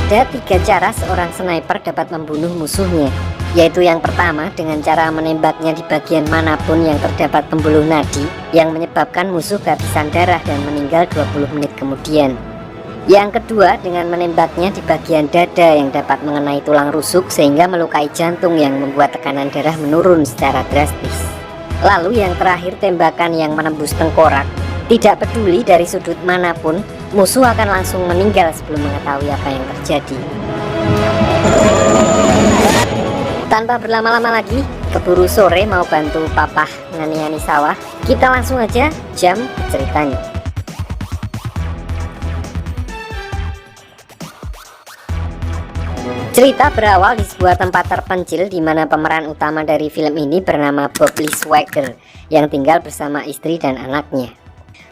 Ada 3 cara seorang sniper dapat membunuh musuhnya, yaitu yang pertama dengan cara menembaknya di bagian manapun yang terdapat pembuluh nadi yang menyebabkan musuh kehabisan darah dan meninggal 20 menit kemudian. Yang kedua dengan menembaknya di bagian dada yang dapat mengenai tulang rusuk sehingga melukai jantung yang membuat tekanan darah menurun secara drastis. Lalu yang terakhir tembakan yang menembus tengkorak. Tidak peduli dari sudut manapun, musuh akan langsung meninggal sebelum mengetahui apa yang terjadi. Tanpa berlama-lama lagi, keburu sore mau bantu papah ngani-ngani sawah, kita langsung aja jam ceritanya. Cerita berawal di sebuah tempat terpencil di mana pemeran utama dari film ini bernama Bob Lee Swagger yang tinggal bersama istri dan anaknya.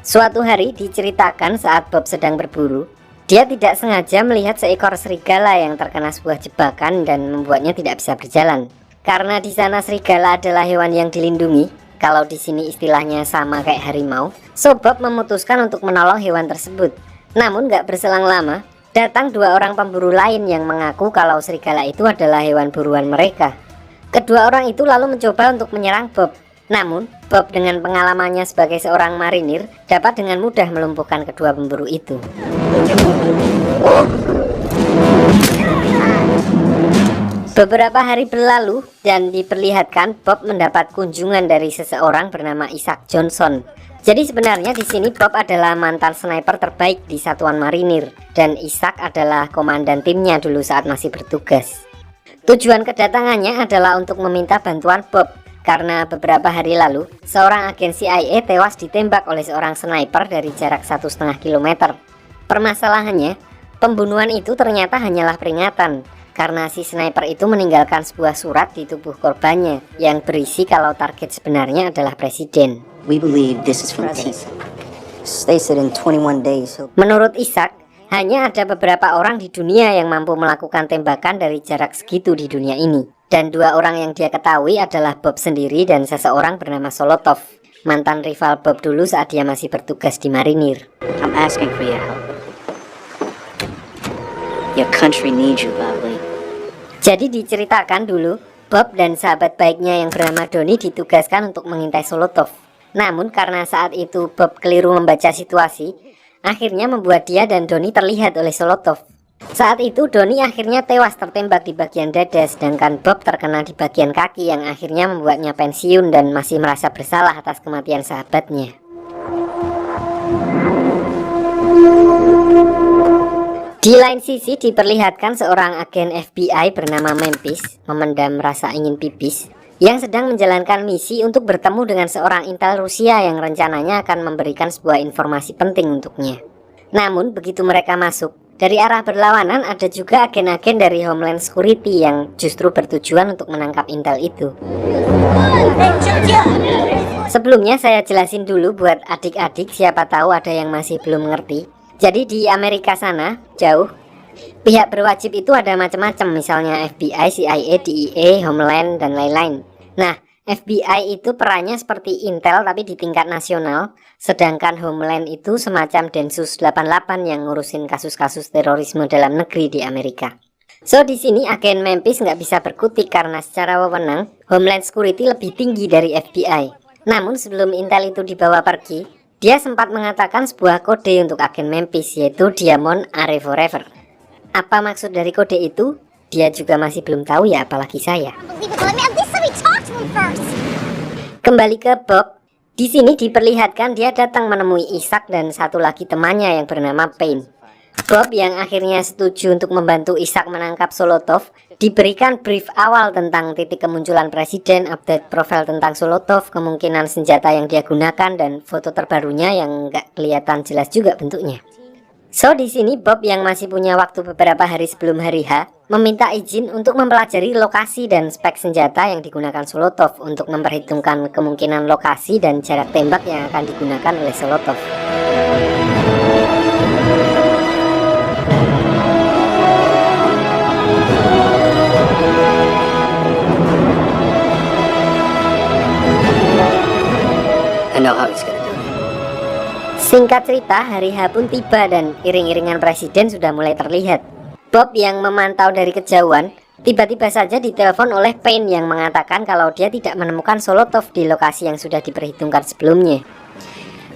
Suatu hari diceritakan saat Bob sedang berburu, dia tidak sengaja melihat seekor serigala yang terkena sebuah jebakan dan membuatnya tidak bisa berjalan. Karena di sana serigala adalah hewan yang dilindungi, kalau di sini istilahnya sama kayak harimau, so Bob memutuskan untuk menolong hewan tersebut. Namun gak berselang lama, datang 2 orang pemburu lain yang mengaku kalau serigala itu adalah hewan buruan mereka. Kedua orang itu lalu mencoba untuk menyerang Bob. Namun, Bob dengan pengalamannya sebagai seorang marinir dapat dengan mudah melumpuhkan kedua pemburu itu. Beberapa hari berlalu dan diperlihatkan Bob mendapat kunjungan dari seseorang bernama Isaac Johnson. Jadi sebenarnya di sini Bob adalah mantan sniper terbaik di satuan marinir dan Isaac adalah komandan timnya dulu saat masih bertugas. Tujuan kedatangannya adalah untuk meminta bantuan Bob. Karena beberapa hari lalu, seorang agen CIA tewas ditembak oleh seorang sniper dari jarak 1,5 km. Permasalahannya, pembunuhan itu ternyata hanyalah peringatan, karena si sniper itu meninggalkan sebuah surat di tubuh korbannya yang berisi kalau target sebenarnya adalah presiden. Menurut Isaac, hanya ada beberapa orang di dunia yang mampu melakukan tembakan dari jarak segitu di dunia ini. Dan 2 orang yang dia ketahui adalah Bob sendiri dan seseorang bernama Solotov, mantan rival Bob dulu saat dia masih bertugas di marinir. I'm asking for your help. Your country needs you badly. Jadi diceritakan dulu, Bob dan sahabat baiknya yang bernama Donnie ditugaskan untuk mengintai Solotov. Namun karena saat itu Bob keliru membaca situasi, akhirnya membuat dia dan Donnie terlihat oleh Solotov. Saat itu Donnie akhirnya tewas tertembak di bagian dada, sedangkan Bob terkena di bagian kaki yang akhirnya membuatnya pensiun dan masih merasa bersalah atas kematian sahabatnya. Di lain sisi diperlihatkan seorang agen FBI bernama Memphis memendam rasa ingin pipis yang sedang menjalankan misi untuk bertemu dengan seorang intel Rusia yang rencananya akan memberikan sebuah informasi penting untuknya. Namun begitu mereka masuk, dari arah berlawanan ada juga agen-agen dari Homeland Security yang justru bertujuan untuk menangkap intel itu. Sebelumnya saya jelasin dulu buat adik-adik, siapa tahu ada yang masih belum ngerti. Jadi di Amerika sana, jauh, pihak berwajib itu ada macam-macam, misalnya FBI, CIA, DEA, Homeland, dan lain-lain. Nah, FBI itu perannya seperti Intel tapi di tingkat nasional, sedangkan Homeland itu semacam Densus 88 yang ngurusin kasus-kasus terorisme dalam negeri di Amerika. So di sini agen Memphis nggak bisa berkutik karena secara wewenang Homeland Security lebih tinggi dari FBI. Namun sebelum Intel itu dibawa pergi, dia sempat mengatakan sebuah kode untuk agen Memphis, yaitu Diamond Are Forever. Apa maksud dari kode itu? Dia juga masih belum tahu ya, apalagi saya. Kembali ke Bob. Di sini diperlihatkan dia datang menemui Isaac dan satu lagi temannya yang bernama Payne. Bob yang akhirnya setuju untuk membantu Isaac menangkap Solotov diberikan brief awal tentang titik kemunculan presiden, update profil tentang Solotov, kemungkinan senjata yang dia gunakan, dan foto terbarunya yang nggak kelihatan jelas juga bentuknya. So di sini Bob yang masih punya waktu beberapa hari sebelum hari H meminta izin untuk mempelajari lokasi dan spek senjata yang digunakan Solotov untuk memperhitungkan kemungkinan lokasi dan jarak tembak yang akan digunakan oleh Solotov. I know how he's gonna do it. Singkat cerita, hari H pun tiba dan iring-iringan presiden sudah mulai terlihat. Bob yang memantau dari kejauhan tiba-tiba saja ditelepon oleh Payne yang mengatakan kalau dia tidak menemukan Solotov di lokasi yang sudah diperhitungkan sebelumnya.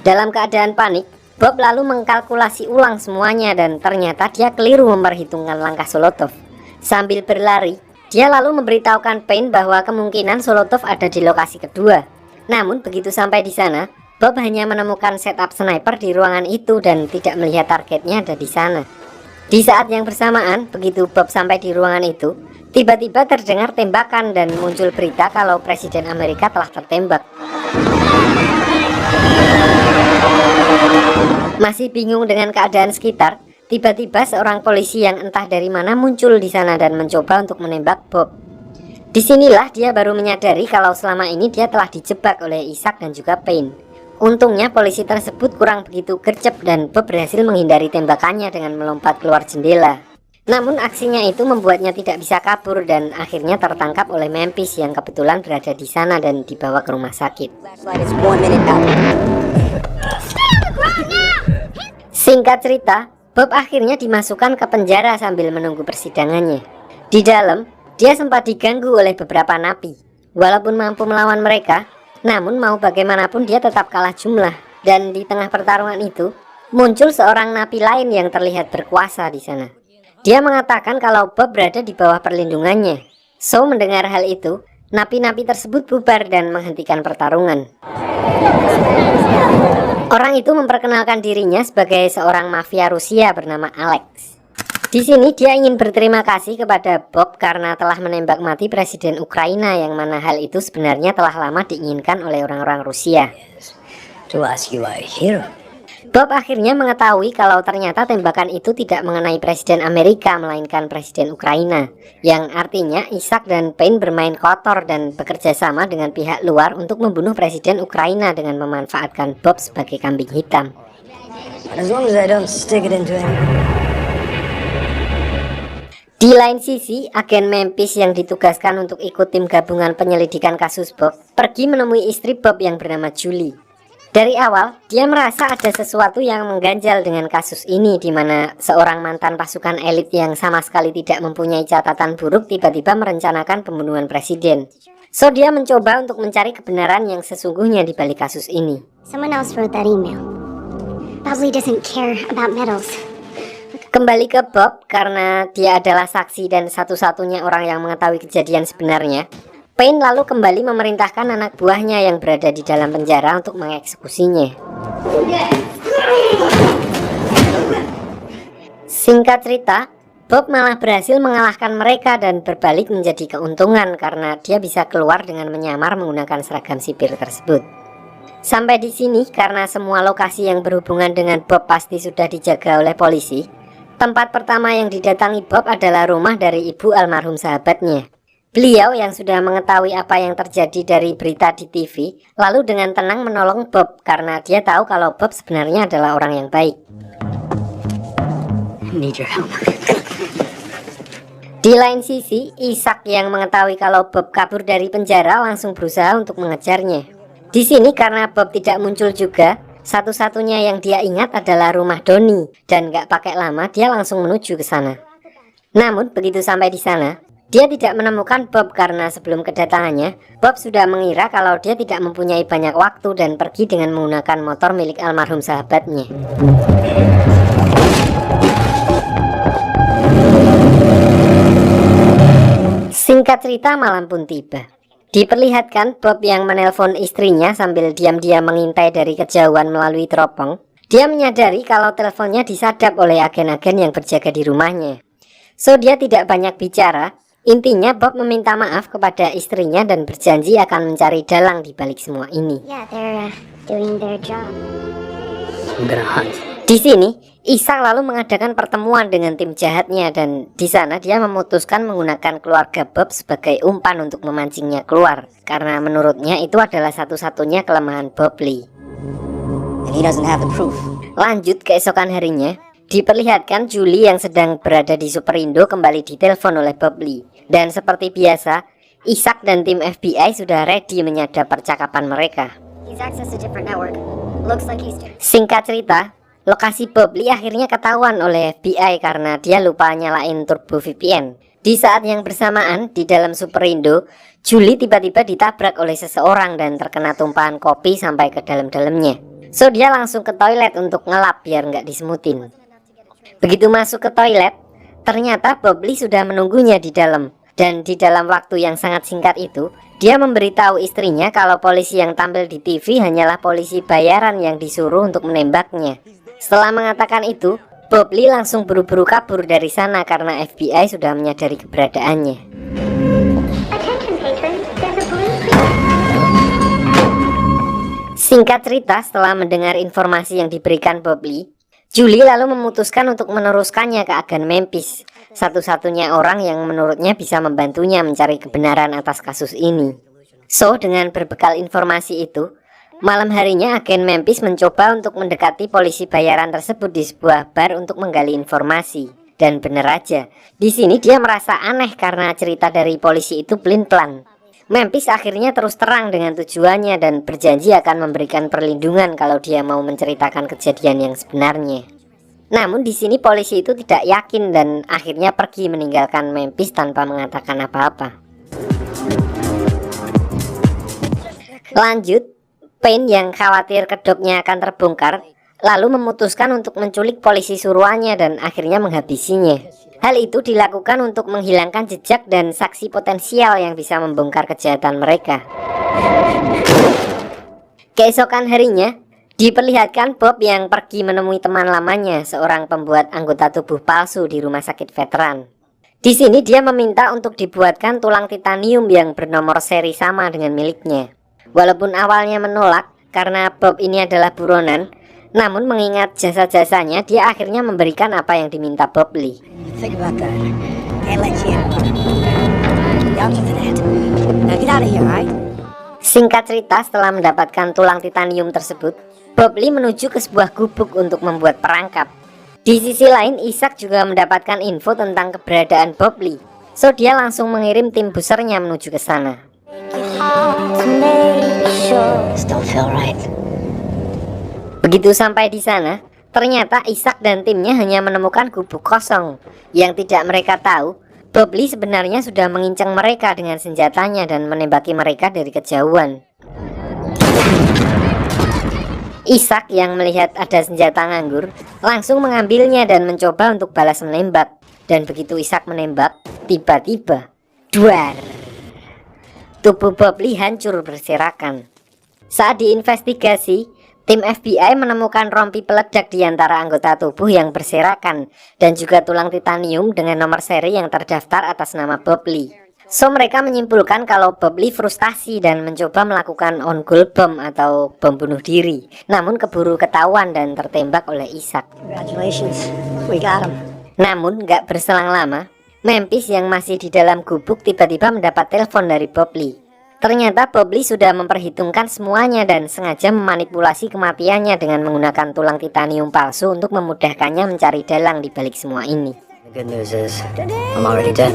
Dalam keadaan panik, Bob lalu mengkalkulasi ulang semuanya dan ternyata dia keliru memperhitungkan langkah Solotov. Sambil berlari, dia lalu memberitahukan Payne bahwa kemungkinan Solotov ada di lokasi kedua. Namun begitu sampai di sana, Bob hanya menemukan setup sniper di ruangan itu dan tidak melihat targetnya ada di sana. Di saat yang bersamaan, begitu Bob sampai di ruangan itu, tiba-tiba terdengar tembakan dan muncul berita kalau Presiden Amerika telah tertembak. Masih bingung dengan keadaan sekitar, tiba-tiba seorang polisi yang entah dari mana muncul di sana dan mencoba untuk menembak Bob. Disinilah dia baru menyadari kalau selama ini dia telah dijebak oleh Isaac dan juga Payne. Untungnya polisi tersebut kurang begitu gercep dan Bob berhasil menghindari tembakannya dengan melompat keluar jendela. Namun aksinya itu membuatnya tidak bisa kabur dan akhirnya tertangkap oleh Memphis yang kebetulan berada di sana dan dibawa ke rumah sakit. Singkat cerita, Bob akhirnya dimasukkan ke penjara sambil menunggu persidangannya. Di dalam, dia sempat diganggu oleh beberapa napi. Walaupun mampu melawan mereka, namun mau bagaimanapun dia tetap kalah jumlah. Dan di tengah pertarungan itu, muncul seorang napi lain yang terlihat berkuasa di sana. Dia mengatakan kalau Bob berada di bawah perlindungannya. So mendengar hal itu, napi-napi tersebut bubar dan menghentikan pertarungan. Orang itu memperkenalkan dirinya sebagai seorang mafia Rusia bernama Alex. Di sini dia ingin berterima kasih kepada Bob karena telah menembak mati Presiden Ukraina yang mana hal itu sebenarnya telah lama diinginkan oleh orang-orang Rusia. Bob akhirnya mengetahui kalau ternyata tembakan itu tidak mengenai Presiden Amerika melainkan Presiden Ukraina, yang artinya Isaac dan Payne bermain kotor dan bekerja sama dengan pihak luar untuk membunuh Presiden Ukraina dengan memanfaatkan Bob sebagai kambing hitam. Di lain sisi, agen Memphis yang ditugaskan untuk ikut tim gabungan penyelidikan kasus Bob pergi menemui istri Bob yang bernama Julie. Dari awal, dia merasa ada sesuatu yang mengganjal dengan kasus ini, di mana seorang mantan pasukan elit yang sama sekali tidak mempunyai catatan buruk tiba-tiba merencanakan pembunuhan presiden. So dia mencoba untuk mencari kebenaran yang sesungguhnya di balik kasus ini. Someone else wrote that email. Probably doesn't care about medals. Kembali ke Bob karena dia adalah saksi dan satu-satunya orang yang mengetahui kejadian sebenarnya. Payne lalu kembali memerintahkan anak buahnya yang berada di dalam penjara untuk mengeksekusinya. Singkat cerita, Bob malah berhasil mengalahkan mereka dan berbalik menjadi keuntungan karena dia bisa keluar dengan menyamar menggunakan seragam sipil tersebut. Sampai di sini karena semua lokasi yang berhubungan dengan Bob pasti sudah dijaga oleh polisi. Tempat pertama yang didatangi Bob adalah rumah dari ibu almarhum sahabatnya. Beliau yang sudah mengetahui apa yang terjadi dari berita di TV, lalu dengan tenang menolong Bob karena dia tahu kalau Bob sebenarnya adalah orang yang baik. Need your help. Di lain sisi, Isaac yang mengetahui kalau Bob kabur dari penjara langsung berusaha untuk mengejarnya. Di sini karena Bob tidak muncul juga, satu-satunya yang dia ingat adalah rumah Donnie dan gak pakai lama dia langsung menuju ke sana. Namun begitu sampai di sana, dia tidak menemukan Bob karena sebelum kedatangannya, Bob sudah mengira kalau dia tidak mempunyai banyak waktu dan pergi dengan menggunakan motor milik almarhum sahabatnya. Singkat cerita, malam pun tiba. Diperlihatkan Bob yang menelpon istrinya sambil diam-diam mengintai dari kejauhan melalui teropong. Dia menyadari kalau teleponnya disadap oleh agen-agen yang berjaga di rumahnya. So dia tidak banyak bicara. Intinya Bob meminta maaf kepada istrinya dan berjanji akan mencari dalang di balik semua ini. Yeah, they're doing their job. I'm gonna hunt. Di sini, Isaac lalu mengadakan pertemuan dengan tim jahatnya dan di sana dia memutuskan menggunakan keluarga Bob sebagai umpan untuk memancingnya keluar karena menurutnya itu adalah satu-satunya kelemahan Bob Lee. And he doesn't have the proof. Lanjut keesokan harinya, diperlihatkan Julie yang sedang berada di Superindo kembali ditelepon oleh Bob Lee. Dan seperti biasa, Isaac dan tim FBI sudah ready menyadap percakapan mereka. Singkat cerita, Lokasi Bob Lee akhirnya ketahuan oleh FBI karena dia lupa nyalain turbo VPN. Di saat yang bersamaan, di dalam Superindo, Julie tiba-tiba ditabrak oleh seseorang dan terkena tumpahan kopi sampai ke dalam-dalamnya. So dia langsung ke toilet untuk ngelap biar nggak disemutin. Begitu masuk ke toilet, ternyata Bob Lee sudah menunggunya di dalam. Dan di dalam waktu yang sangat singkat itu, dia memberitahu istrinya kalau polisi yang tampil di TV hanyalah polisi bayaran yang disuruh untuk menembaknya. Setelah mengatakan itu, Bob Lee langsung buru-buru kabur dari sana karena FBI sudah menyadari keberadaannya. Singkat cerita, setelah mendengar informasi yang diberikan Bob Lee, Julie lalu memutuskan untuk meneruskannya ke agen Memphis, satu-satunya orang yang menurutnya bisa membantunya mencari kebenaran atas kasus ini. So, dengan berbekal informasi itu, malam harinya agen Memphis mencoba untuk mendekati polisi bayaran tersebut di sebuah bar untuk menggali informasi. Dan bener aja, di sini dia merasa aneh karena cerita dari polisi itu pelin-pelan. Memphis akhirnya terus terang dengan tujuannya dan berjanji akan memberikan perlindungan kalau dia mau menceritakan kejadian yang sebenarnya. Namun di sini polisi itu tidak yakin dan akhirnya pergi meninggalkan Memphis tanpa mengatakan apa-apa. Lanjut, Payne yang khawatir kedoknya akan terbongkar, lalu memutuskan untuk menculik polisi suruhannya dan akhirnya menghabisinya. Hal itu dilakukan untuk menghilangkan jejak dan saksi potensial yang bisa membongkar kejahatan mereka. Keesokan harinya, diperlihatkan Bob yang pergi menemui teman lamanya, seorang pembuat anggota tubuh palsu di rumah sakit veteran. Di sini dia meminta untuk dibuatkan tulang titanium yang bernomor seri sama dengan miliknya. Walaupun awalnya menolak karena Bob ini adalah buronan, namun mengingat jasa-jasanya, dia akhirnya memberikan apa yang diminta Bob Lee. Think about that. Can't let you in. Down to the net. Now get out of here, right? Singkat cerita, setelah mendapatkan tulang titanium tersebut, Bob Lee menuju ke sebuah gubuk untuk membuat perangkap. Di sisi lain, Isaac juga mendapatkan info tentang keberadaan Bob Lee. So dia langsung mengirim tim busernya menuju ke sana. Still feel right. Begitu sampai di sana, ternyata Isaac dan timnya hanya menemukan gubuk kosong. Yang tidak mereka tahu, Bob Lee sebenarnya sudah mengincang mereka dengan senjatanya dan menembaki mereka dari kejauhan. Isaac yang melihat ada senjata nganggur langsung mengambilnya dan mencoba untuk balas menembak. Dan begitu Isaac menembak, tiba-tiba duar, tubuh Bob Lee hancur berserakan. Saat diinvestigasi, tim FBI menemukan rompi peledak di antara anggota tubuh yang berserakan dan juga tulang titanium dengan nomor seri yang terdaftar atas nama Bob Lee. So mereka menyimpulkan kalau Bob Lee frustasi dan mencoba melakukan on-goal bomb atau bom bunuh diri. Namun keburu ketahuan dan tertembak oleh Isaac. Congratulations, we got him. Namun gak berselang lama, Memphis yang masih di dalam gubuk tiba-tiba mendapat telepon dari Bob Lee. Ternyata Bob Lee sudah memperhitungkan semuanya dan sengaja memanipulasi kematiannya dengan menggunakan tulang titanium palsu untuk memudahkannya mencari dalang di balik semua ini. The good news is, I'm already dead.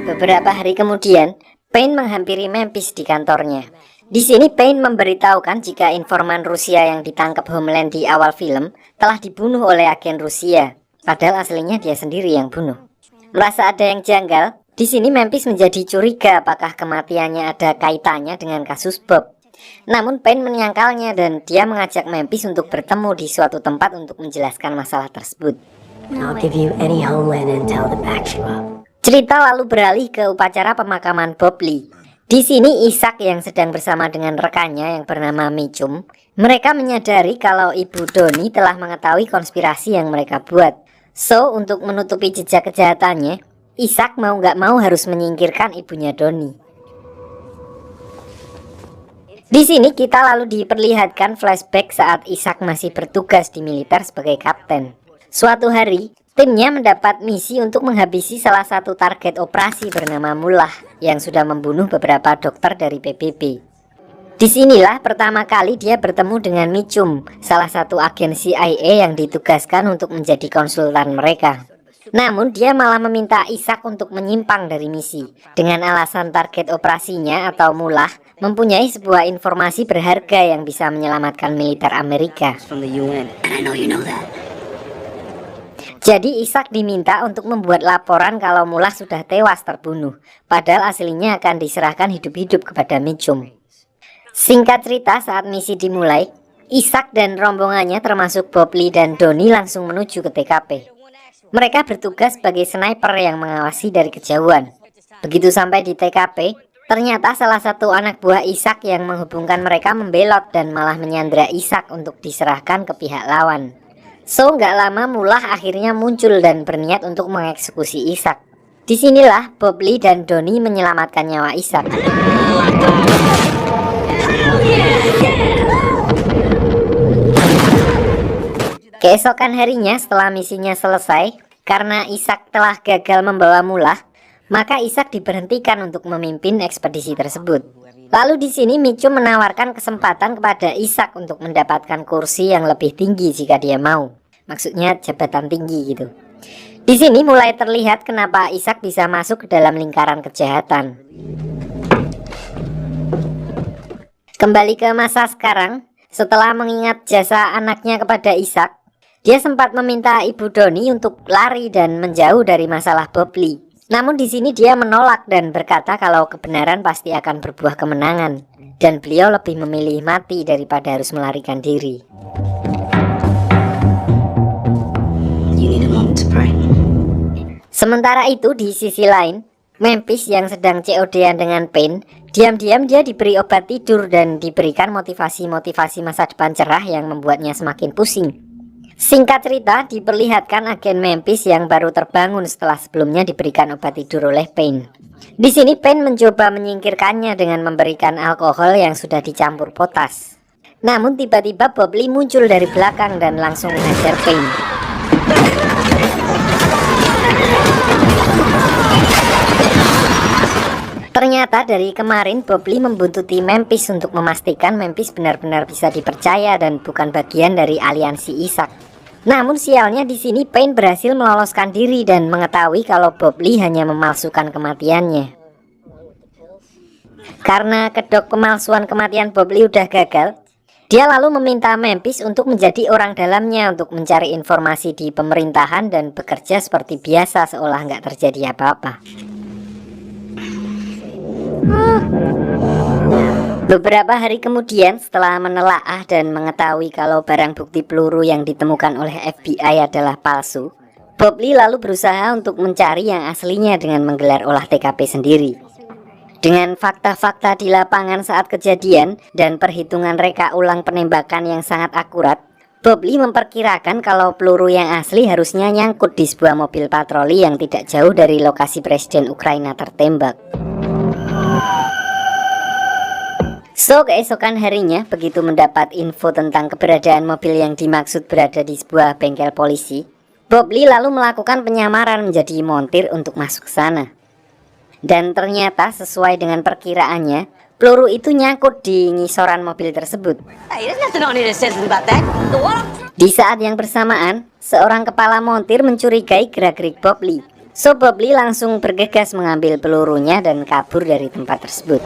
Beberapa hari kemudian, Payne menghampiri Memphis di kantornya. Di sini Payne memberitahukan jika informan Rusia yang ditangkap Homeland di awal film telah dibunuh oleh agen Rusia, padahal aslinya dia sendiri yang bunuh. Merasa ada yang janggal, di sini Memphis menjadi curiga apakah kematiannya ada kaitannya dengan kasus Bob. Namun Payne menyangkalnya dan dia mengajak Memphis untuk bertemu di suatu tempat untuk menjelaskan masalah tersebut. I'll give you any Homeland intel that backs you up. Cerita lalu beralih ke upacara pemakaman Bob Lee. Di sini Isaac yang sedang bersama dengan rekannya yang bernama Mitchum, mereka menyadari kalau Ibu Donnie telah mengetahui konspirasi yang mereka buat. So, untuk menutupi jejak kejahatannya, Isaac mau nggak mau harus menyingkirkan ibunya Donnie. Di sini kita lalu diperlihatkan flashback saat Isaac masih bertugas di militer sebagai kapten. Suatu hari, timnya mendapat misi untuk menghabisi salah satu target operasi bernama Mullah yang sudah membunuh beberapa dokter dari PBB. Disinilah pertama kali dia bertemu dengan Mitchum, salah satu agen CIA yang ditugaskan untuk menjadi konsultan mereka. Namun dia malah meminta Isaac untuk menyimpang dari misi dengan alasan target operasinya atau Mullah mempunyai sebuah informasi berharga yang bisa menyelamatkan militer Amerika. From the UN, and I know you know that. Jadi Ishak diminta untuk membuat laporan kalau Mullah sudah tewas terbunuh, padahal aslinya akan diserahkan hidup-hidup kepada Mitchum. Singkat cerita, saat misi dimulai, Ishak dan rombongannya termasuk Bob Lee dan Donnie langsung menuju ke TKP. Mereka bertugas sebagai sniper yang mengawasi dari kejauhan. Begitu sampai di TKP, ternyata salah satu anak buah Ishak yang menghubungkan mereka membelot dan malah menyandra Ishak untuk diserahkan ke pihak lawan. So, nggak lama Mullah akhirnya muncul dan berniat untuk mengeksekusi Ishak. Disinilah Bob Lee dan Donnie menyelamatkan nyawa Ishak. Keesokan harinya setelah misinya selesai, karena Ishak telah gagal membawa Mullah, maka Ishak diberhentikan untuk memimpin ekspedisi tersebut. Lalu di sini Mitchum menawarkan kesempatan kepada Ishak untuk mendapatkan kursi yang lebih tinggi jika dia mau. Maksudnya jabatan tinggi gitu. Di sini mulai terlihat kenapa Ishak bisa masuk ke dalam lingkaran kejahatan. Kembali ke masa sekarang, setelah mengingat jasa anaknya kepada Ishak, dia sempat meminta Ibu Donnie untuk lari dan menjauh dari masalah Bob Lee. Namun di sini dia menolak dan berkata kalau kebenaran pasti akan berbuah kemenangan, dan beliau lebih memilih mati daripada harus melarikan diri. Sementara itu di sisi lain, Memphis yang sedang COD-an dengan Pain, diam-diam dia diberi obat tidur dan diberikan motivasi-motivasi masa depan cerah yang membuatnya semakin pusing. Singkat cerita, diperlihatkan agen Memphis yang baru terbangun setelah sebelumnya diberikan obat tidur oleh Pain. Di sini Pain mencoba menyingkirkannya dengan memberikan alkohol yang sudah dicampur potas. Namun tiba-tiba Bob Lee muncul dari belakang dan langsung menghajar Pain. Ternyata dari kemarin Bob Lee membuntuti Memphis untuk memastikan Memphis benar-benar bisa dipercaya dan bukan bagian dari aliansi Ishak. Namun sialnya di sini Pain berhasil meloloskan diri dan mengetahui kalau Bob Lee hanya memalsukan kematiannya. Karena kedok pemalsuan kematian Bob Lee udah gagal, dia lalu meminta Memphis untuk menjadi orang dalamnya untuk mencari informasi di pemerintahan dan bekerja seperti biasa seolah nggak terjadi apa-apa. Beberapa hari kemudian, setelah menelaah dan mengetahui kalau barang bukti peluru yang ditemukan oleh FBI adalah palsu, Bob Lee lalu berusaha untuk mencari yang aslinya dengan menggelar olah TKP sendiri. Dengan fakta-fakta di lapangan saat kejadian dan perhitungan reka ulang penembakan yang sangat akurat, Bob Lee memperkirakan kalau peluru yang asli harusnya nyangkut di sebuah mobil patroli yang tidak jauh dari lokasi Presiden Ukraina tertembak. So, keesokan harinya, begitu mendapat info tentang keberadaan mobil yang dimaksud berada di sebuah bengkel polisi, Bob Lee lalu melakukan penyamaran menjadi montir untuk masuk ke sana. Dan ternyata sesuai dengan perkiraannya, peluru itu nyangkut di ngisoran mobil tersebut. Di saat yang bersamaan, seorang kepala montir mencurigai gerak-gerik Bob Lee. So, Bob Lee langsung bergegas mengambil pelurunya dan kabur dari tempat tersebut.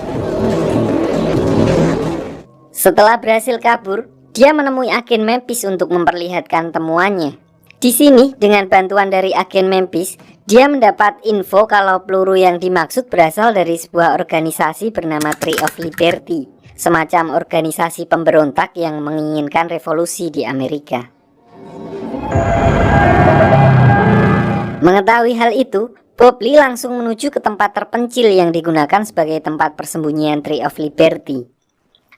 Setelah berhasil kabur, dia menemui agen Memphis untuk memperlihatkan temuannya. Di sini, dengan bantuan dari agen Memphis, dia mendapat info kalau peluru yang dimaksud berasal dari sebuah organisasi bernama Tree of Liberty, semacam organisasi pemberontak yang menginginkan revolusi di Amerika. Mengetahui hal itu, Bob Lee langsung menuju ke tempat terpencil yang digunakan sebagai tempat persembunyian Tree of Liberty.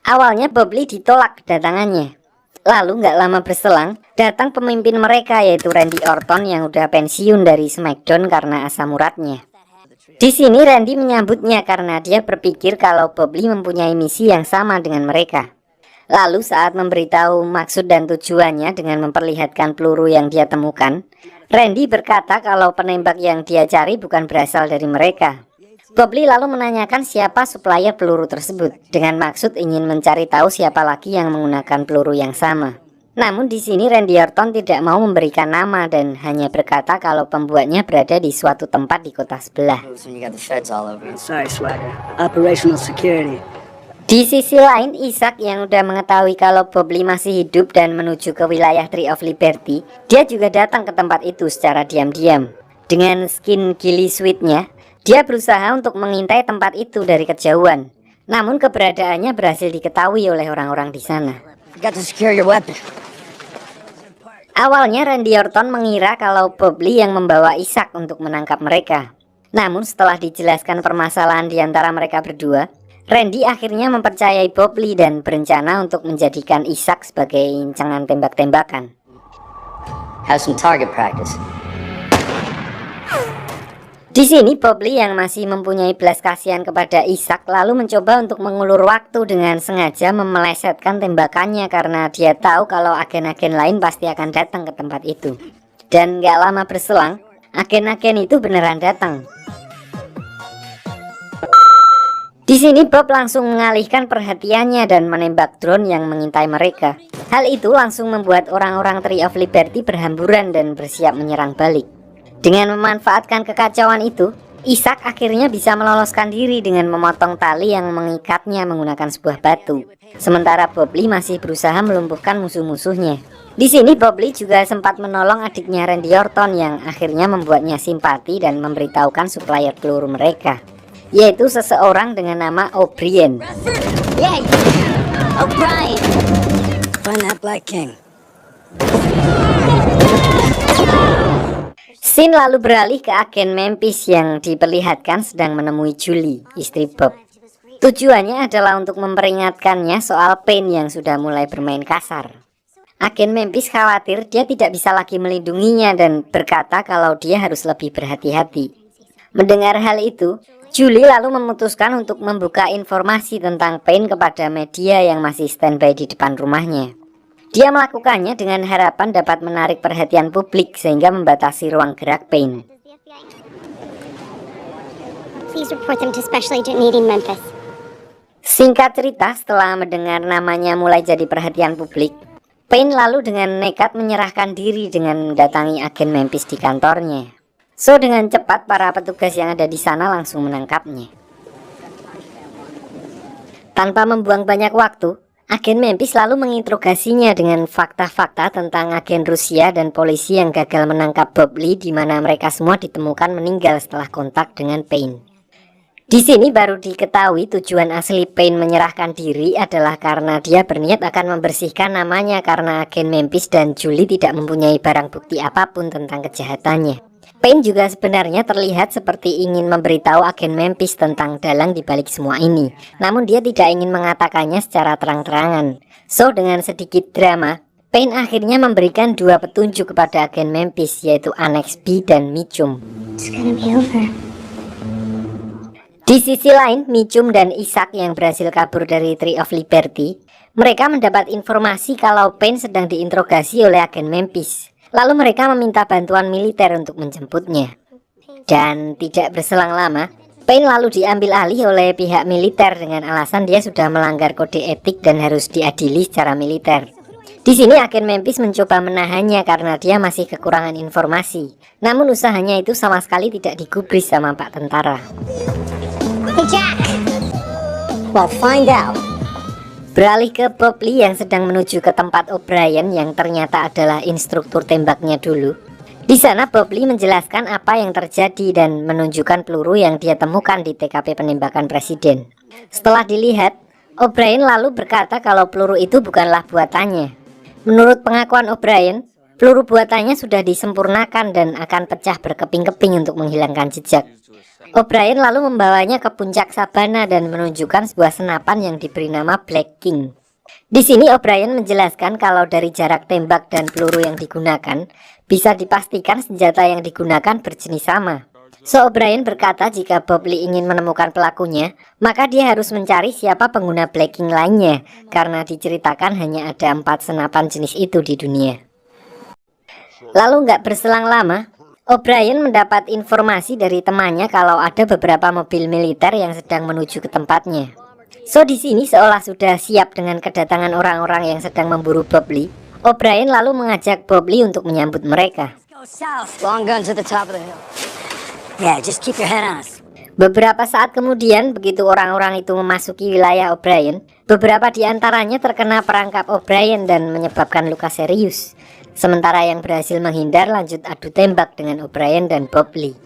Awalnya Bob Lee ditolak kedatangannya. Lalu nggak lama berselang, datang pemimpin mereka yaitu Randy Orton yang udah pensiun dari SmackDown karena asam uratnya. Di sini Randy menyambutnya karena dia berpikir kalau Bob Lee mempunyai misi yang sama dengan mereka. Lalu saat memberitahu maksud dan tujuannya dengan memperlihatkan peluru yang dia temukan, Randy berkata kalau penembak yang dia cari bukan berasal dari mereka. Bob Lee lalu menanyakan siapa supplier peluru tersebut dengan maksud ingin mencari tahu siapa lagi yang menggunakan peluru yang sama. Namun di sini Randy Orton tidak mau memberikan nama dan hanya berkata kalau pembuatnya berada di suatu tempat di kota sebelah. Sorry, Swagger. Operational security. Di sisi lain, Isaac yang udah mengetahui kalau Bob Lee masih hidup dan menuju ke wilayah Tree of Liberty, dia juga datang ke tempat itu secara diam-diam. Dengan skin ghillie suitnya, dia berusaha untuk mengintai tempat itu dari kejauhan. Namun keberadaannya berhasil diketahui oleh orang-orang di sana. Forgot to secure your weapon. Awalnya Randy Orton mengira kalau Bob Lee yang membawa Isaac untuk menangkap mereka. Namun setelah dijelaskan permasalahan di antara mereka berdua, Randy akhirnya mempercayai Bob Lee dan berencana untuk menjadikan Isaac sebagai incangan tembak-tembakan. Have some target practice. Di sini Bob Lee yang masih mempunyai belas kasihan kepada Isaac lalu mencoba untuk mengulur waktu dengan sengaja memelesetkan tembakannya karena dia tahu kalau agen-agen lain pasti akan datang ke tempat itu. Dan gak lama berselang, agen-agen itu beneran datang. Di sini Bob langsung mengalihkan perhatiannya dan menembak drone yang mengintai mereka. Hal itu langsung membuat orang-orang Tree of Liberty berhamburan dan bersiap menyerang balik. Dengan memanfaatkan kekacauan itu, Isaac akhirnya bisa meloloskan diri dengan memotong tali yang mengikatnya menggunakan sebuah batu. Sementara Bob Lee masih berusaha melumpuhkan musuh-musuhnya. Di sini Bob Lee juga sempat menolong adiknya Randy Orton yang akhirnya membuatnya simpati dan memberitahukan supplier peluru mereka, yaitu seseorang dengan nama O'Brien. Yeah, O'Brien. Find that Black King. Scene lalu beralih ke agen Memphis yang diperlihatkan sedang menemui Julie, istri Bob. Tujuannya adalah untuk memperingatkannya soal Payne yang sudah mulai bermain kasar. Agen Memphis khawatir dia tidak bisa lagi melindunginya dan berkata kalau dia harus lebih berhati-hati. Mendengar hal itu, Julie lalu memutuskan untuk membuka informasi tentang Payne kepada media yang masih standby di depan rumahnya. Dia melakukannya dengan harapan dapat menarik perhatian publik sehingga membatasi ruang gerak Payne. Please report them to Special Agent Nadine Memphis. Singkat cerita, setelah mendengar namanya mulai jadi perhatian publik, Payne lalu dengan nekat menyerahkan diri dengan mendatangi agen Memphis di kantornya. So dengan cepat para petugas yang ada di sana langsung menangkapnya. Tanpa membuang banyak waktu, agen Memphis lalu menginterogasinya dengan fakta-fakta tentang agen Rusia dan polisi yang gagal menangkap Bob Lee, di mana mereka semua ditemukan meninggal setelah kontak dengan Payne. Di sini baru diketahui tujuan asli Payne menyerahkan diri adalah karena dia berniat akan membersihkan namanya karena agen Memphis dan Julie tidak mempunyai barang bukti apapun tentang kejahatannya. Payne juga sebenarnya terlihat seperti ingin memberitahu agen Memphis tentang dalang di balik semua ini. Namun dia tidak ingin mengatakannya secara terang-terangan. So dengan sedikit drama, Payne akhirnya memberikan dua petunjuk kepada agen Memphis, yaitu Annex B dan Mitchum. It's gonna be over. Di sisi lain, Mitchum dan Isaac yang berhasil kabur dari Tree of Liberty, mereka mendapat informasi kalau Payne sedang diinterogasi oleh agen Memphis. Lalu mereka meminta bantuan militer untuk menjemputnya. Dan tidak berselang lama, Payne lalu diambil alih oleh pihak militer dengan alasan dia sudah melanggar kode etik dan harus diadili secara militer. Di sini agen Memphis mencoba menahannya karena dia masih kekurangan informasi. Namun usahanya itu sama sekali tidak digubris sama Pak Tentara. Hey, Jack! Well, find out. Beralih ke Bob Lee yang sedang menuju ke tempat O'Brien yang ternyata adalah instruktur tembaknya dulu. Di sana Bob Lee menjelaskan apa yang terjadi dan menunjukkan peluru yang dia temukan di TKP penembakan presiden. Setelah dilihat, O'Brien lalu berkata kalau peluru itu bukanlah buatannya. Menurut pengakuan O'Brien, peluru buatannya sudah disempurnakan dan akan pecah berkeping-keping untuk menghilangkan jejak. O'Brien lalu membawanya ke puncak sabana dan menunjukkan sebuah senapan yang diberi nama Black King. Di sini O'Brien menjelaskan kalau dari jarak tembak dan peluru yang digunakan, bisa dipastikan senjata yang digunakan berjenis sama. So O'Brien berkata jika Bob Lee ingin menemukan pelakunya, maka dia harus mencari siapa pengguna Black King lainnya, karena diceritakan hanya ada 4 senapan jenis itu di dunia. Lalu nggak berselang lama, O'Brien mendapat informasi dari temannya kalau ada beberapa mobil militer yang sedang menuju ke tempatnya. So di sini seolah sudah siap dengan kedatangan orang-orang yang sedang memburu Bob Lee, O'Brien lalu mengajak Bob Lee untuk menyambut mereka. Go south. Long guns at the top of the hill. Yeah, just keep your head on us. Beberapa saat kemudian, begitu orang-orang itu memasuki wilayah O'Brien, beberapa di antaranya terkena perangkap O'Brien dan menyebabkan luka serius. Sementara yang berhasil menghindar lanjut adu tembak dengan O'Brien dan Bob Lee.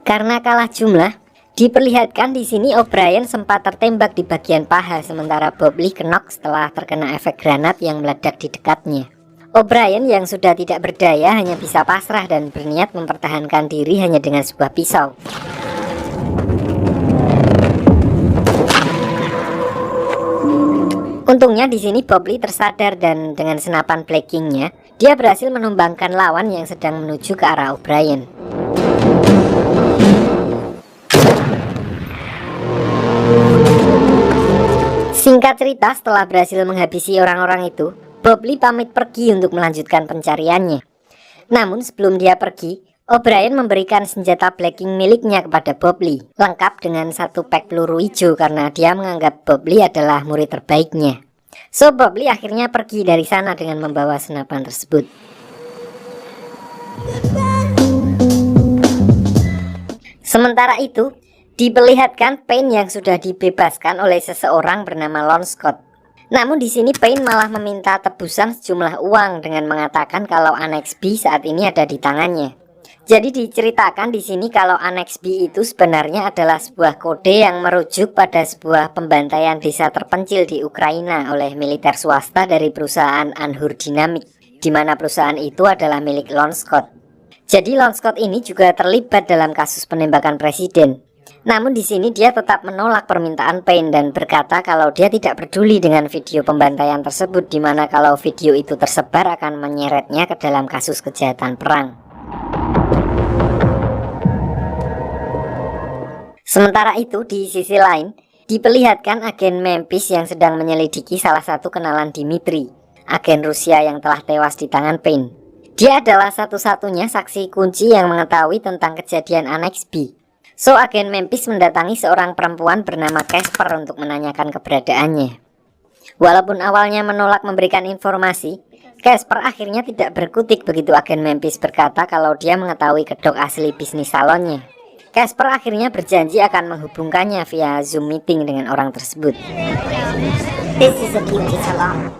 Karena kalah jumlah, diperlihatkan di sini O'Brien sempat tertembak di bagian paha, sementara Bob Lee kenok setelah terkena efek granat yang meledak di dekatnya. O'Brien yang sudah tidak berdaya hanya bisa pasrah dan berniat mempertahankan diri hanya dengan sebuah pisau. Untungnya di sini Bob Lee tersadar dan dengan senapan blackingnya, dia berhasil menumbangkan lawan yang sedang menuju ke arah O'Brien. Singkat cerita, setelah berhasil menghabisi orang-orang itu, Bob Lee pamit pergi untuk melanjutkan pencariannya. Namun sebelum dia pergi, O'Brien memberikan senjata blacking miliknya kepada Bob Lee, lengkap dengan satu pak peluru hijau karena dia menganggap Bob Lee adalah murid terbaiknya. So Bob Lee akhirnya pergi dari sana dengan membawa senapan tersebut. Sementara itu, diperlihatkan Payne yang sudah dibebaskan oleh seseorang bernama Lon Scott. Namun di sini Payne malah meminta tebusan sejumlah uang dengan mengatakan kalau Annex B saat ini ada di tangannya. Jadi diceritakan di sini kalau Annex B itu sebenarnya adalah sebuah kode yang merujuk pada sebuah pembantaian desa terpencil di Ukraina oleh militer swasta dari perusahaan Anhur Dynamic, di mana perusahaan itu adalah milik Lon Scott. Jadi Lon Scott ini juga terlibat dalam kasus penembakan presiden. Namun di sini dia tetap menolak permintaan Payne dan berkata kalau dia tidak peduli dengan video pembantaian tersebut, di mana kalau video itu tersebar akan menyeretnya ke dalam kasus kejahatan perang. Sementara itu di sisi lain, diperlihatkan agen Memphis yang sedang menyelidiki salah satu kenalan Dimitri, agen Rusia yang telah tewas di tangan Payne. Dia adalah satu-satunya saksi kunci yang mengetahui tentang kejadian Annex B. So agen Memphis mendatangi seorang perempuan bernama Casper untuk menanyakan keberadaannya. Walaupun awalnya menolak memberikan informasi, Casper akhirnya tidak berkutik begitu agen Memphis berkata kalau dia mengetahui kedok asli bisnis salonnya. Casper akhirnya berjanji akan menghubungkannya via Zoom meeting dengan orang tersebut. This is a beauty salon.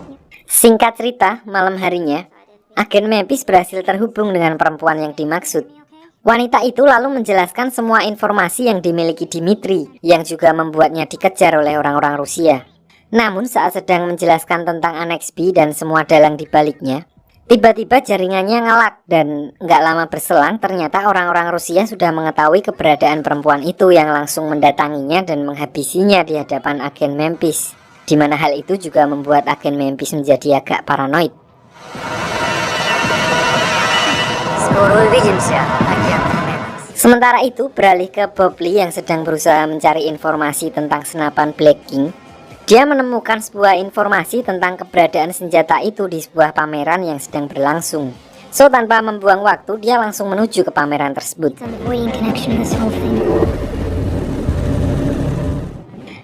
Singkat cerita, malam harinya, agen Memphis berhasil terhubung dengan perempuan yang dimaksud. Wanita itu lalu menjelaskan semua informasi yang dimiliki Dimitri, yang juga membuatnya dikejar oleh orang-orang Rusia. Namun saat sedang menjelaskan tentang Annex B dan semua dalang di baliknya, tiba-tiba jaringannya ngelak dan nggak lama berselang ternyata orang-orang Rusia sudah mengetahui keberadaan perempuan itu yang langsung mendatanginya dan menghabisinya di hadapan agen Memphis, di mana hal itu juga membuat agen Memphis menjadi agak paranoid. Sementara itu beralih ke Bob Lee yang sedang berusaha mencari informasi tentang senapan blacking. Dia menemukan sebuah informasi tentang keberadaan senjata itu di sebuah pameran yang sedang berlangsung. So tanpa membuang waktu dia langsung menuju ke pameran tersebut.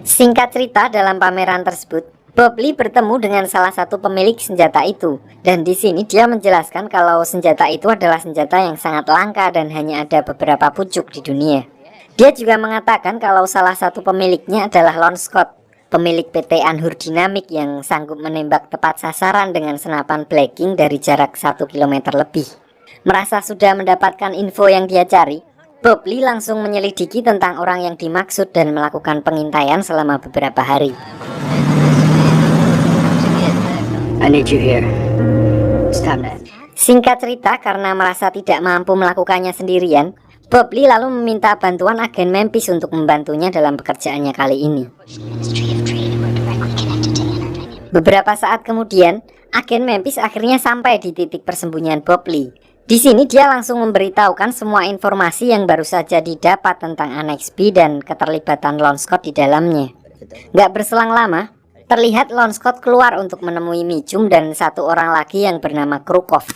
Singkat cerita, dalam pameran tersebut Bob Lee bertemu dengan salah satu pemilik senjata itu, dan di sini dia menjelaskan kalau senjata itu adalah senjata yang sangat langka dan hanya ada beberapa pucuk di dunia. Dia juga mengatakan kalau salah satu pemiliknya adalah Lon Scott, pemilik PT Anhur Dynamic yang sanggup menembak tepat sasaran dengan senapan blacking dari jarak 1 km lebih. Merasa sudah mendapatkan info yang dia cari, Bob Lee langsung menyelidiki tentang orang yang dimaksud dan melakukan pengintaian selama beberapa hari. I need you here. Stop that. Singkat cerita, karena merasa tidak mampu melakukannya sendirian, Bob Lee lalu meminta bantuan agen Memphis untuk membantunya dalam pekerjaannya kali ini. Beberapa saat kemudian, agen Memphis akhirnya sampai di titik persembunyian Bob Lee. Di sini dia langsung memberitahukan semua informasi yang baru saja didapat tentang Annex B dan keterlibatan Lon Scott di dalamnya. Gak berselang lama, terlihat Lon Scott keluar untuk menemui Mijum dan satu orang lagi yang bernama Krukov.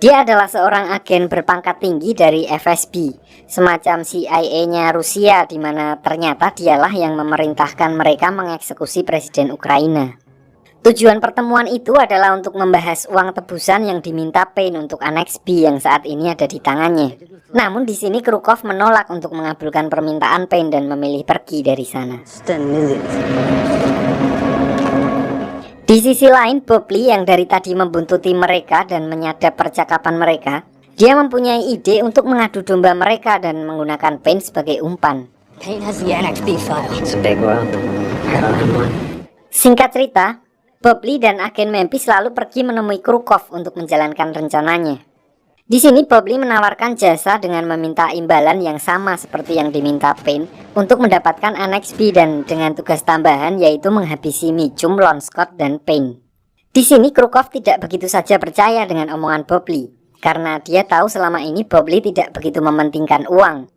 Dia adalah seorang agen berpangkat tinggi dari FSB, semacam CIA-nya Rusia, di mana ternyata dialah yang memerintahkan mereka mengeksekusi Presiden Ukraina. Tujuan pertemuan itu adalah untuk membahas uang tebusan yang diminta Payne untuk Annex B yang saat ini ada di tangannya. Namun di sini Krukov menolak untuk mengabulkan permintaan Payne dan memilih pergi dari sana. Di sisi lain, Bobley yang dari tadi membuntuti mereka dan menyadap percakapan mereka, dia mempunyai ide untuk mengadu domba mereka dan menggunakan Payne sebagai umpan. Payne has the Annex B file. It's a big world. I don't have one. Singkat cerita, Bobley dan agen Memphis lalu pergi menemui Krukov untuk menjalankan rencananya. Di sini Bobley menawarkan jasa dengan meminta imbalan yang sama seperti yang diminta Payne untuk mendapatkan Annex B dan dengan tugas tambahan yaitu menghabisi Mitchum, Lon Scott, dan Payne. Di sini Krukov tidak begitu saja percaya dengan omongan Bobley karena dia tahu selama ini Bobley tidak begitu mementingkan uang.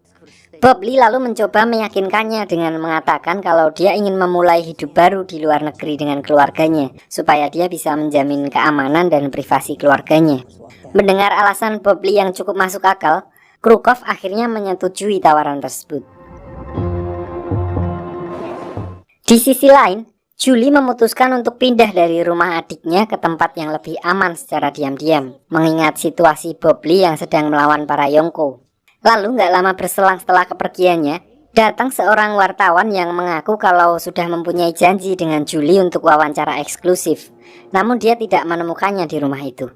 Bobley lalu mencoba meyakinkannya dengan mengatakan kalau dia ingin memulai hidup baru di luar negeri dengan keluarganya supaya dia bisa menjamin keamanan dan privasi keluarganya. Mendengar alasan Bobley yang cukup masuk akal, Krukov akhirnya menyetujui tawaran tersebut. Di sisi lain, Julie memutuskan untuk pindah dari rumah adiknya ke tempat yang lebih aman secara diam-diam, mengingat situasi Bobley yang sedang melawan para Yonko. Lalu nggak lama berselang setelah kepergiannya, datang seorang wartawan yang mengaku kalau sudah mempunyai janji dengan Julie untuk wawancara eksklusif. Namun dia tidak menemukannya di rumah itu.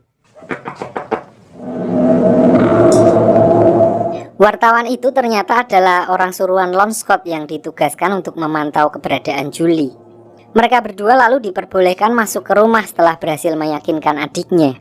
Wartawan itu ternyata adalah orang suruhan Lon Scott yang ditugaskan untuk memantau keberadaan Julie. Mereka berdua lalu diperbolehkan masuk ke rumah setelah berhasil meyakinkan adiknya.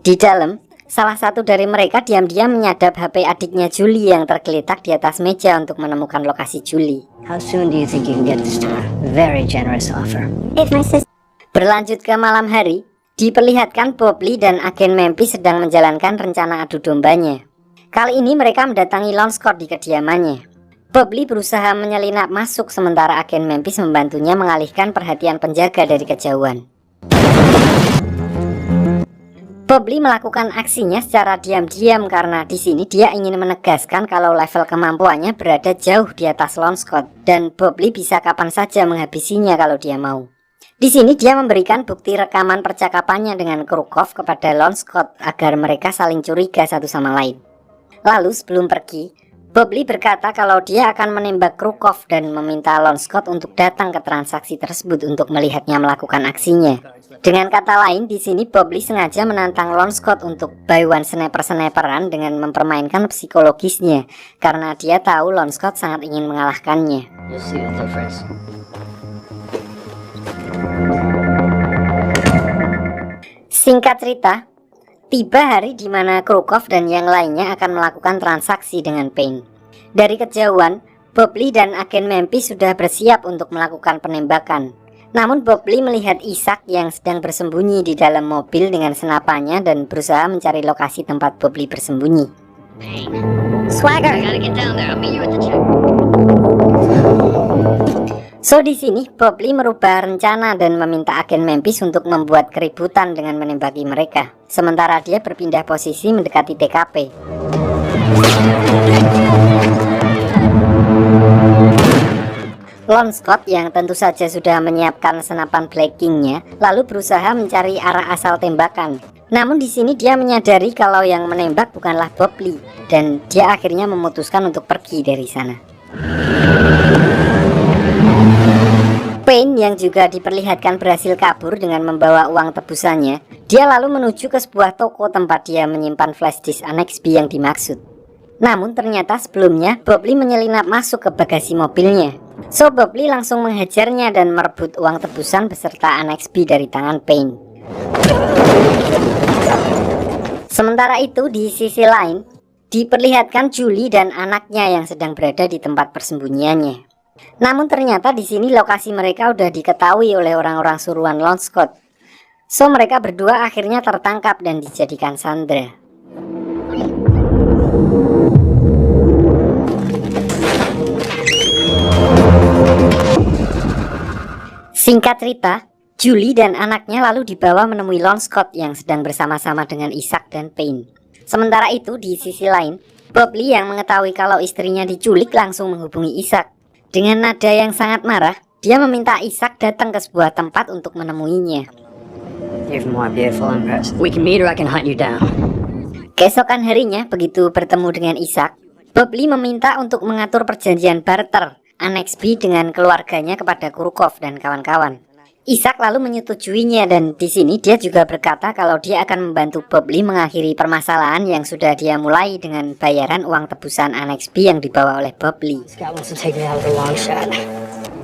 Di dalam, salah satu dari mereka diam-diam menyadap HP adiknya Julie yang tergeletak di atas meja untuk menemukan lokasi Julie. How soon do you think you can get this to her? Very generous offer. If my sister Berlanjut ke malam hari, diperlihatkan Bobley dan agen Memphis sedang menjalankan rencana adu dombanya. Kali ini mereka mendatangi Lon Scott di kediamannya. Bobley berusaha menyelinap masuk sementara agen Memphis membantunya mengalihkan perhatian penjaga dari kejauhan. Bobley melakukan aksinya secara diam-diam karena di sini dia ingin menegaskan kalau level kemampuannya berada jauh di atas Lon Scott dan Bobley bisa kapan saja menghabisinya kalau dia mau. Di sini dia memberikan bukti rekaman percakapannya dengan Krukov kepada Lon Scott agar mereka saling curiga satu sama lain. Lalu sebelum pergi, Bobley berkata kalau dia akan menembak Krukov dan meminta Lon Scott untuk datang ke transaksi tersebut untuk melihatnya melakukan aksinya. Dengan kata lain, di sini Bobley sengaja menantang Lon Scott untuk buy one sniper-sniperan dengan mempermainkan psikologisnya karena dia tahu Lon Scott sangat ingin mengalahkannya. You'll see the difference. Singkat cerita, tiba hari di mana Krukov dan yang lainnya akan melakukan transaksi dengan Payne. Dari kejauhan, Bobley dan agen Memphis sudah bersiap untuk melakukan penembakan. Namun Bobley melihat Isaac yang sedang bersembunyi di dalam mobil dengan senapannya dan berusaha mencari lokasi tempat Bobley bersembunyi. Swagger. So di sini Bobley merubah rencana dan meminta agen Memphis untuk membuat keributan dengan menembaki mereka. Sementara dia berpindah posisi mendekati TKP. Lon Scott yang tentu saja sudah menyiapkan senapan blackingnya lalu berusaha mencari arah asal tembakan. Namun di sini dia menyadari kalau yang menembak bukanlah Bobley dan dia akhirnya memutuskan untuk pergi dari sana. Payne yang juga diperlihatkan berhasil kabur dengan membawa uang tebusannya, dia lalu menuju ke sebuah toko tempat dia menyimpan flash disk Annex B yang dimaksud. Namun ternyata sebelumnya Bobley menyelinap masuk ke bagasi mobilnya. So Bobley langsung menghajarnya dan merebut uang tebusan beserta Annex B dari tangan Payne. Sementara itu di sisi lain, diperlihatkan Julie dan anaknya yang sedang berada di tempat persembunyiannya. Namun ternyata di sini lokasi mereka udah diketahui oleh orang-orang suruhan Lon Scott. So mereka berdua akhirnya tertangkap dan dijadikan sandera. Singkat cerita, Julie dan anaknya lalu dibawa menemui Lon Scott yang sedang bersama-sama dengan Isaac dan Payne. Sementara itu di sisi lain, Bobley yang mengetahui kalau istrinya diculik langsung menghubungi Isaac. Dengan nada yang sangat marah, dia meminta Isaac datang ke sebuah tempat untuk menemuinya. Even more beautiful in person. We can meet or I can hunt you down. Keesokan harinya, begitu bertemu dengan Ishak, Bob Lee meminta untuk mengatur perjanjian barter Annex B dengan keluarganya kepada Kurkov dan kawan-kawan. Ishak lalu menyetujuinya dan di sini dia juga berkata kalau dia akan membantu Bob Lee mengakhiri permasalahan yang sudah dia mulai dengan bayaran uang tebusan Annex B yang dibawa oleh Bob Lee. Scott wants to take me out of the long shot.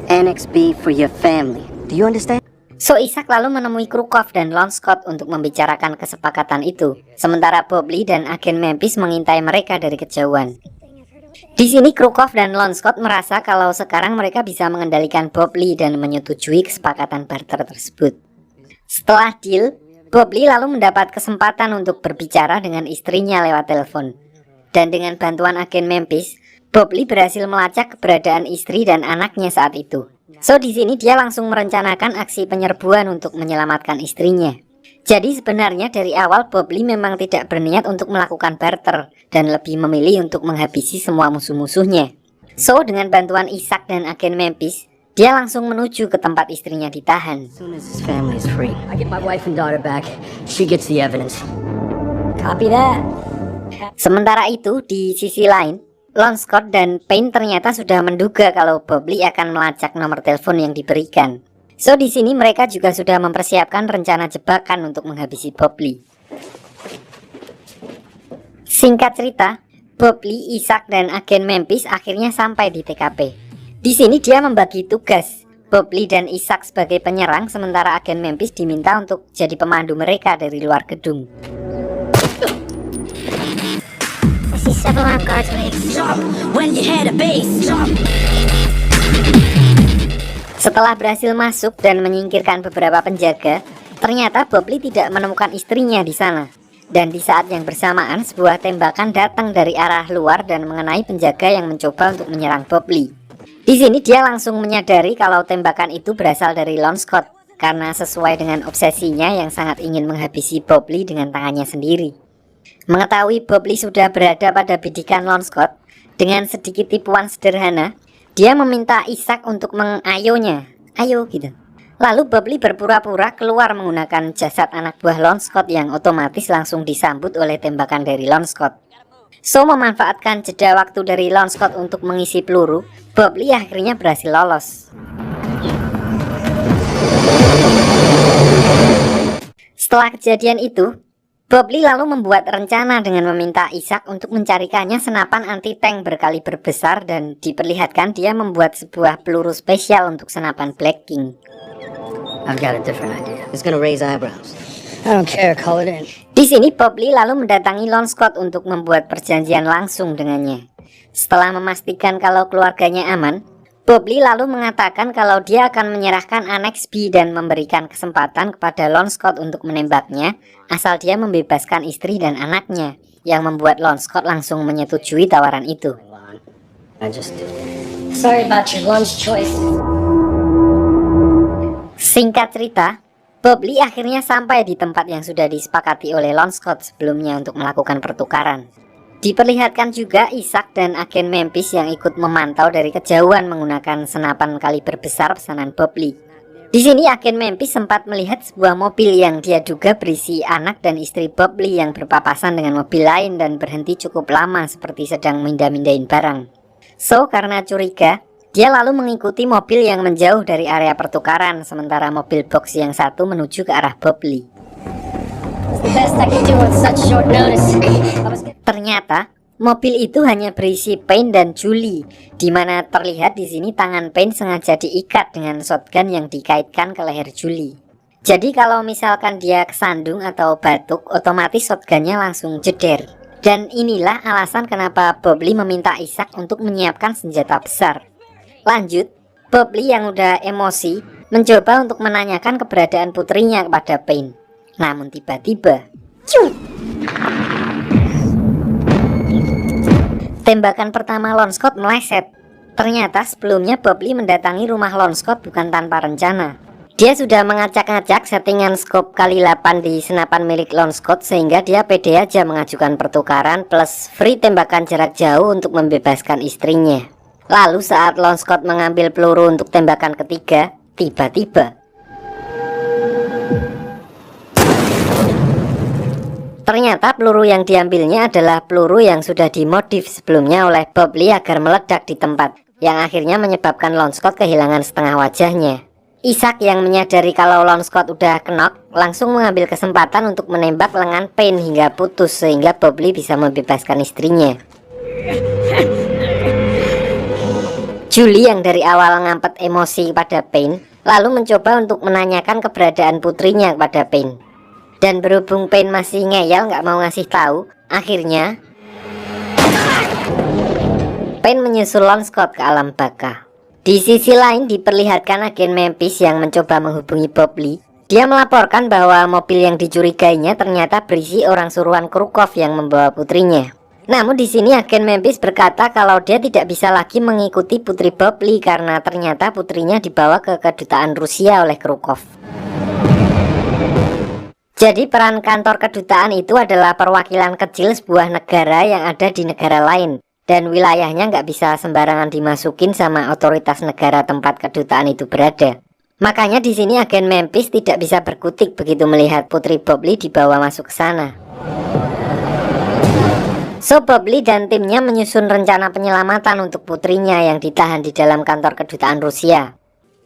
Annex B for your family. Do you understand? So Ishak lalu menemui Krukov dan Lon Scott untuk membicarakan kesepakatan itu, sementara Bob Lee dan agen Memphis mengintai mereka dari kejauhan. Di sini Krukov dan Lon Scott merasa kalau sekarang mereka bisa mengendalikan Bob Lee dan menyetujui kesepakatan barter tersebut. Setelah deal, Bob Lee lalu mendapat kesempatan untuk berbicara dengan istrinya lewat telepon. Dan dengan bantuan agen Memphis, Bob Lee berhasil melacak keberadaan istri dan anaknya saat itu. So di sini dia langsung merencanakan aksi penyerbuan untuk menyelamatkan istrinya. Jadi sebenarnya dari awal Bob Lee memang tidak berniat untuk melakukan barter dan lebih memilih untuk menghabisi semua musuh-musuhnya. So dengan bantuan Ishak dan agen Memphis, dia langsung menuju ke tempat istrinya ditahan. As soon as his family is free, I get my wife and daughter back. She gets the evidence. Copy that. Sementara itu di sisi lain, Lon Scott dan Payne ternyata sudah menduga kalau Bob Lee akan melacak nomor telepon yang diberikan. So di sini mereka juga sudah mempersiapkan rencana jebakan untuk menghabisi Bob Lee. Singkat cerita, Bob Lee, Ishak dan agen Memphis akhirnya sampai di TKP. Di sini dia membagi tugas. Bob Lee dan Ishak sebagai penyerang, sementara agen Memphis diminta untuk jadi pemandu mereka dari luar gedung. I see several armed guards waiting. Jump when you hit a base. Jump. Setelah berhasil masuk dan menyingkirkan beberapa penjaga, ternyata Bob Lee tidak menemukan istrinya di sana. Dan di saat yang bersamaan, sebuah tembakan datang dari arah luar dan mengenai penjaga yang mencoba untuk menyerang Bob Lee. Di sini dia langsung menyadari kalau tembakan itu berasal dari Lon Scott, karena sesuai dengan obsesinya yang sangat ingin menghabisi Bob Lee dengan tangannya sendiri. Mengetahui Bob Lee sudah berada pada bidikan Lon Scott, dengan sedikit tipuan sederhana, dia meminta Ishak untuk mengayonya, ayo gitu. Lalu Bob Lee berpura-pura keluar menggunakan jasad anak buah Lon Scott yang otomatis langsung disambut oleh tembakan dari Lon Scott. So memanfaatkan jeda waktu dari Lon Scott untuk mengisi peluru, Bob Lee akhirnya berhasil lolos. Setelah kejadian itu, Bob Lee lalu membuat rencana dengan meminta Ishak untuk mencarikannya senapan anti-tank berkaliber besar dan diperlihatkan dia membuat sebuah peluru spesial untuk senapan Black King. I've got a different idea. It's gonna raise eyebrows. I don't care, call it in. Di sini Bob Lee lalu mendatangi Lon Scott untuk membuat perjanjian langsung dengannya. Setelah memastikan kalau keluarganya aman, Bob Lee lalu mengatakan kalau dia akan menyerahkan Annex B dan memberikan kesempatan kepada Lon Scott untuk menembaknya, asal dia membebaskan istri dan anaknya, yang membuat Lon Scott langsung menyetujui tawaran itu. Sorry about your lunch choice. Singkat cerita, Bob Lee akhirnya sampai di tempat yang sudah disepakati oleh Lon Scott sebelumnya untuk melakukan pertukaran. Diperlihatkan juga Ishak dan agen Memphis yang ikut memantau dari kejauhan menggunakan senapan kaliber besar pesanan Bob Lee. Di sini agen Memphis sempat melihat sebuah mobil yang dia duga berisi anak dan istri Bob Lee yang berpapasan dengan mobil lain dan berhenti cukup lama seperti sedang mindah-mindahin barang. So karena curiga, dia lalu mengikuti mobil yang menjauh dari area pertukaran, sementara mobil box yang satu menuju ke arah Bob Lee. Ternyata mobil itu hanya berisi Payne dan Julie, di mana terlihat di sini tangan Payne sengaja diikat dengan shotgun yang dikaitkan ke leher Julie. Jadi kalau misalkan dia kesandung atau batuk, otomatis shotgunnya langsung jeder. Dan inilah alasan kenapa Bob Lee meminta Ishak untuk menyiapkan senjata besar. Lanjut, Bob Lee yang udah emosi mencoba untuk menanyakan keberadaan putrinya kepada Payne. Namun tiba-tiba, tembakan pertama Lon Scott meleset. Ternyata sebelumnya Bob Lee mendatangi rumah Lon Scott bukan tanpa rencana. Dia sudah mengacak-ngacak settingan scope kali 8 di senapan milik Lon Scott sehingga dia pede aja mengajukan pertukaran plus free tembakan jarak jauh untuk membebaskan istrinya. Lalu saat Lon Scott mengambil peluru untuk tembakan ketiga, tiba-tiba Ternyata peluru yang diambilnya adalah peluru yang sudah dimodif sebelumnya oleh Bob Lee agar meledak di tempat, yang akhirnya menyebabkan Lon Scott kehilangan setengah wajahnya. Isaac yang menyadari kalau Lon Scott udah kenok, langsung mengambil kesempatan untuk menembak lengan Payne hingga putus sehingga Bob Lee bisa membebaskan istrinya. Julie yang dari awal ngampet emosi pada Payne, lalu mencoba untuk menanyakan keberadaan putrinya kepada Payne. Dan berhubung Payne masih ngeyel nggak mau ngasih tahu, akhirnya Payne menyusul Lon Scott ke alam baka. Di sisi lain diperlihatkan agen Memphis yang mencoba menghubungi Bob Lee. Dia melaporkan bahwa mobil yang dicurigainya ternyata berisi orang suruhan Krukov yang membawa putrinya. Namun di sini agen Memphis berkata kalau dia tidak bisa lagi mengikuti putri Bob Lee karena ternyata putrinya dibawa ke kedutaan Rusia oleh Krukov. Jadi peran kantor kedutaan itu adalah perwakilan kecil sebuah negara yang ada di negara lain, dan wilayahnya nggak bisa sembarangan dimasukin sama otoritas negara tempat kedutaan itu berada. Makanya di sini agen Memphis tidak bisa berkutik begitu melihat putri Bob Lee dibawa masuk ke sana. So Bob Lee dan timnya menyusun rencana penyelamatan untuk putrinya yang ditahan di dalam kantor kedutaan Rusia.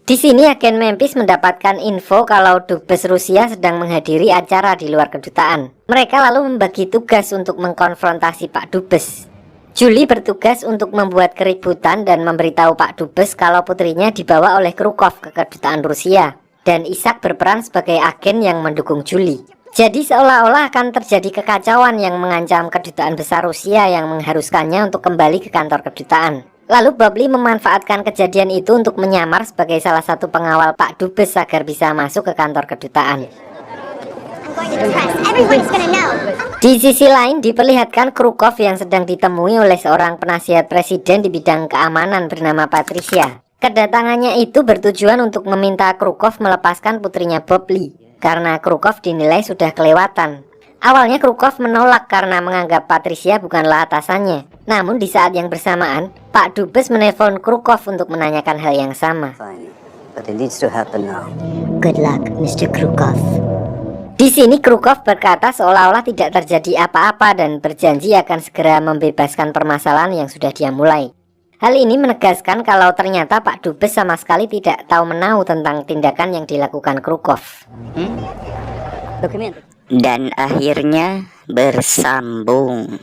Di sini agen Memphis mendapatkan info kalau dubes Rusia sedang menghadiri acara di luar kedutaan. Mereka lalu membagi tugas untuk mengkonfrontasi Pak Dubes. Julie bertugas untuk membuat keributan dan memberitahu Pak Dubes kalau putrinya dibawa oleh Krukov ke kedutaan Rusia. Dan Isaac berperan sebagai agen yang mendukung Julie. Jadi seolah-olah akan terjadi kekacauan yang mengancam kedutaan besar Rusia yang mengharuskannya untuk kembali ke kantor kedutaan. Lalu Bob Lee memanfaatkan kejadian itu untuk menyamar sebagai salah satu pengawal Pak Dubes agar bisa masuk ke kantor kedutaan. Di sisi lain diperlihatkan Krukov yang sedang ditemui oleh seorang penasihat presiden di bidang keamanan bernama Patricia. Kedatangannya itu bertujuan untuk meminta Krukov melepaskan putrinya Bob Lee karena Krukov dinilai sudah kelewatan. Awalnya Krukov menolak karena menganggap Patricia bukanlah atasannya. Namun di saat yang bersamaan, Pak Dubes menelpon Krukov untuk menanyakan hal yang sama. But it needs to happen now. Good luck, Mr. Krukov. Di sini Krukov berkata seolah-olah tidak terjadi apa-apa dan berjanji akan segera membebaskan permasalahan yang sudah dia mulai. Hal ini menegaskan kalau ternyata Pak Dubes sama sekali tidak tahu menahu tentang tindakan yang dilakukan Krukov. Dan akhirnya bersambung.